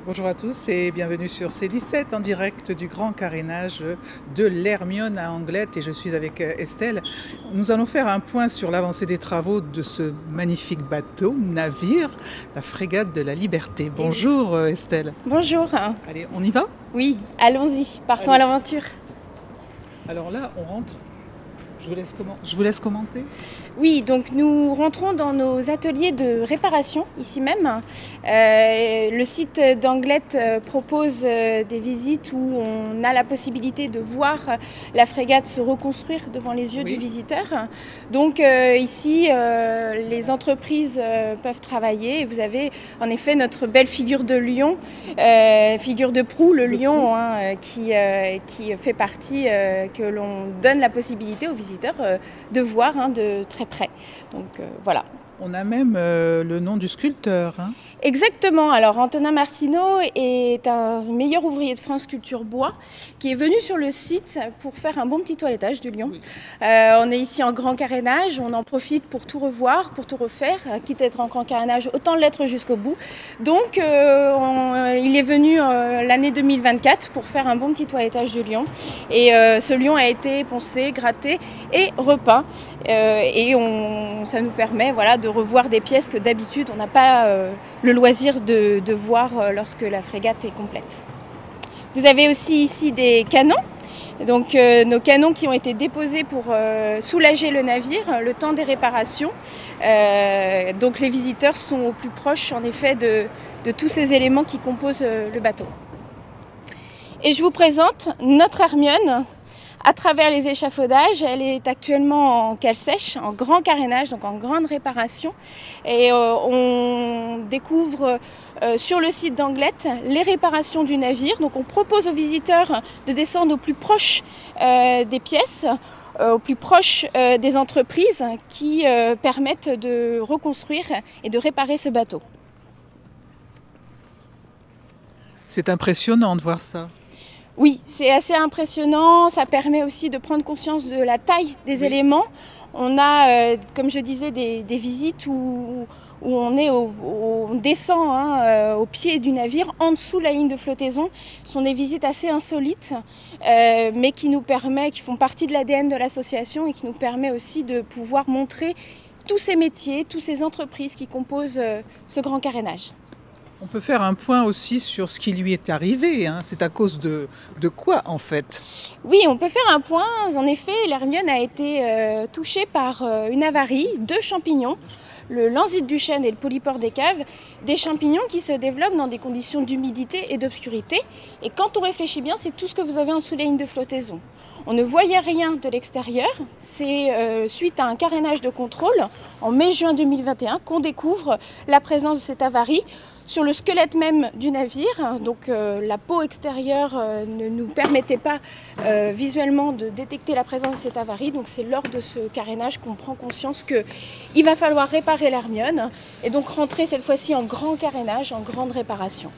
Bonjour à tous et bienvenue sur C17 en direct du grand carénage de l'Hermione à Anglette et je suis avec Estelle. Nous allons faire un point sur l'avancée des travaux de ce magnifique bateau, navire, la frégate de la Liberté. Bonjour Estelle. Bonjour. Allez, on y va? Oui, allons-y, partons Allez. à l'aventure. Alors là, on rentre. Je vous laisse commenter. Oui, donc nous rentrons dans nos ateliers de réparation, ici même. Le site d'Anglette propose des visites où on a la possibilité de voir la frégate se reconstruire devant les yeux du visiteur. Donc ici, les entreprises peuvent travailler et vous avez en effet notre belle figure de lion, figure de proue, le lion, qui fait partie, que l'on donne la possibilité aux visiteurs de voir de très près. Donc voilà. On a même le nom du sculpteur. Exactement. Alors Antonin Martineau est un meilleur ouvrier de France Culture Bois qui est venu sur le site pour faire un bon petit toilettage du lion. Oui. On est ici en grand carénage, on en profite pour tout revoir, pour tout refaire. Quitte à être en grand carénage, autant l'être jusqu'au bout. Donc il est venu l'année 2024 pour faire un bon petit toilettage du lion. Et ce lion a été poncé, gratté et repeint. Ça nous permet de revoir des pièces que d'habitude on n'a pas le loisir de voir lorsque la frégate est complète. Vous avez aussi ici des canons, donc nos canons qui ont été déposés pour soulager le navire le temps des réparations. Donc les visiteurs sont au plus proche en effet de tous ces éléments qui composent le bateau. Et je vous présente notre Hermione. À travers les échafaudages, elle est actuellement en cale sèche, en grand carénage, donc en grande réparation. Et on découvre sur le site d'Anglette les réparations du navire. Donc on propose aux visiteurs de descendre au plus proche des pièces, au plus proche des entreprises qui permettent de reconstruire et de réparer ce bateau. C'est impressionnant de voir ça. Oui, c'est assez impressionnant, ça permet aussi de prendre conscience de la taille des éléments. On a, comme je disais, des visites où on descend au pied du navire, en dessous de la ligne de flottaison. Ce sont des visites assez insolites, mais qui font partie de l'ADN de l'association et qui nous permet aussi de pouvoir montrer tous ces métiers, toutes ces entreprises qui composent ce grand carénage. On peut faire un point aussi sur ce qui lui est arrivé. C'est à cause de quoi, en fait? Oui, on peut faire un point. En effet, l'Hermione a été touchée par une avarie de champignons, le Lanzite du chêne et le polypore des caves, des champignons qui se développent dans des conditions d'humidité et d'obscurité. Et quand on réfléchit bien, c'est tout ce que vous avez en dessous de la ligne de flottaison. On ne voyait rien de l'extérieur. C'est suite à un carénage de contrôle en mai-juin 2021 qu'on découvre la présence de cette avarie sur le squelette même du navire. Donc la peau extérieure ne nous permettait pas visuellement de détecter la présence de cette avarie. Donc c'est lors de ce carénage qu'on prend conscience qu'il va falloir réparer l'Hermione et donc rentrer cette fois-ci en grand carénage, en grande réparation.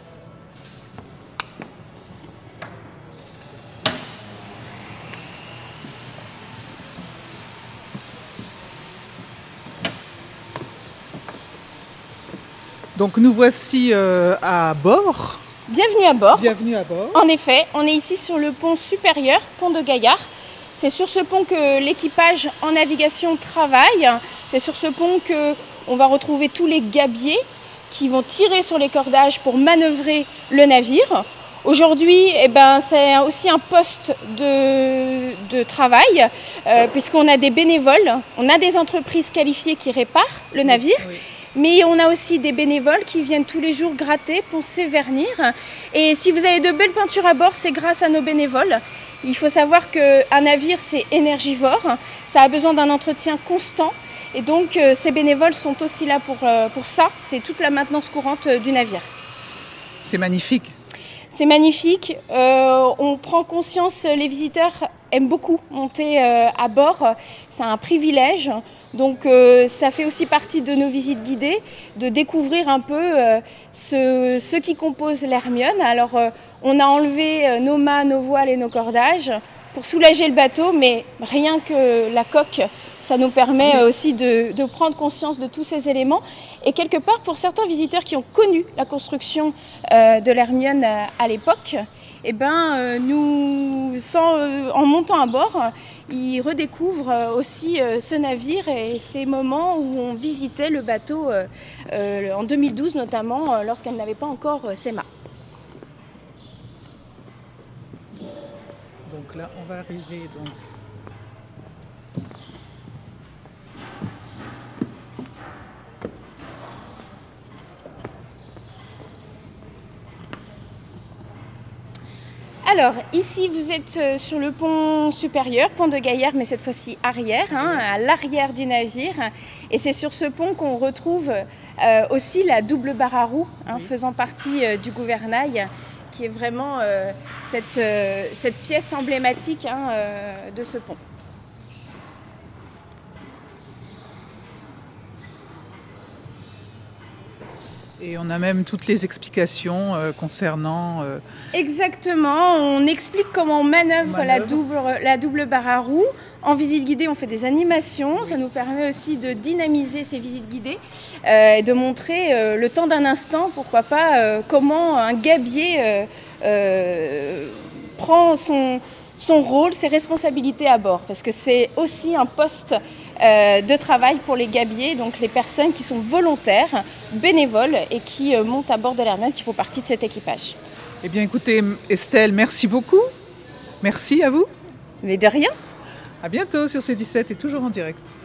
Donc nous voici à bord. Bienvenue à bord. Bienvenue à bord. En effet, on est ici sur le pont supérieur, pont de Gaillard. C'est sur ce pont que l'équipage en navigation travaille. C'est sur ce pont qu'on va retrouver tous les gabiers qui vont tirer sur les cordages pour manœuvrer le navire. Aujourd'hui, c'est aussi un poste de travail puisqu'on a des bénévoles, on a des entreprises qualifiées qui réparent le navire. Oui. Mais on a aussi des bénévoles qui viennent tous les jours gratter, poncer, vernir. Et si vous avez de belles peintures à bord, c'est grâce à nos bénévoles. Il faut savoir qu'un navire, c'est énergivore. Ça a besoin d'un entretien constant. Et donc, ces bénévoles sont aussi là pour ça. C'est toute la maintenance courante du navire. C'est magnifique. C'est magnifique. On prend conscience, les visiteurs aiment beaucoup monter à bord. C'est un privilège. Donc ça fait aussi partie de nos visites guidées, de découvrir un peu ce qui compose l'Hermione. Alors on a enlevé nos mâts, nos voiles et nos cordages pour soulager le bateau, mais rien que la coque, ça nous permet aussi de prendre conscience de tous ces éléments. Et quelque part, pour certains visiteurs qui ont connu la construction de l'Hermione à l'époque, eh ben, en montant à bord, ils redécouvrent aussi ce navire et ces moments où on visitait le bateau en 2012 notamment, lorsqu'elle n'avait pas encore ses mâts. Donc là, on va arriver donc. Alors, ici, vous êtes sur le pont supérieur, pont de Gaillard, mais cette fois-ci arrière, à l'arrière du navire. Et c'est sur ce pont qu'on retrouve aussi la double barre à roue, faisant partie du gouvernail, qui est vraiment cette pièce emblématique de ce pont. Et on a même toutes les explications concernant... Exactement, on explique comment on manœuvre la double barre à roue. En visite guidée, on fait des animations. Ça nous permet aussi de dynamiser ces visites guidées et de montrer le temps d'un instant, pourquoi pas, comment un gabier prend son rôle, ses responsabilités à bord. Parce que c'est aussi un poste de travail pour les gabiers, donc les personnes qui sont volontaires, bénévoles et qui montent à bord de l'Hermione, qui font partie de cet équipage. Eh bien écoutez Estelle, merci beaucoup. Merci à vous. Mais de rien. À bientôt sur C17 et toujours en direct.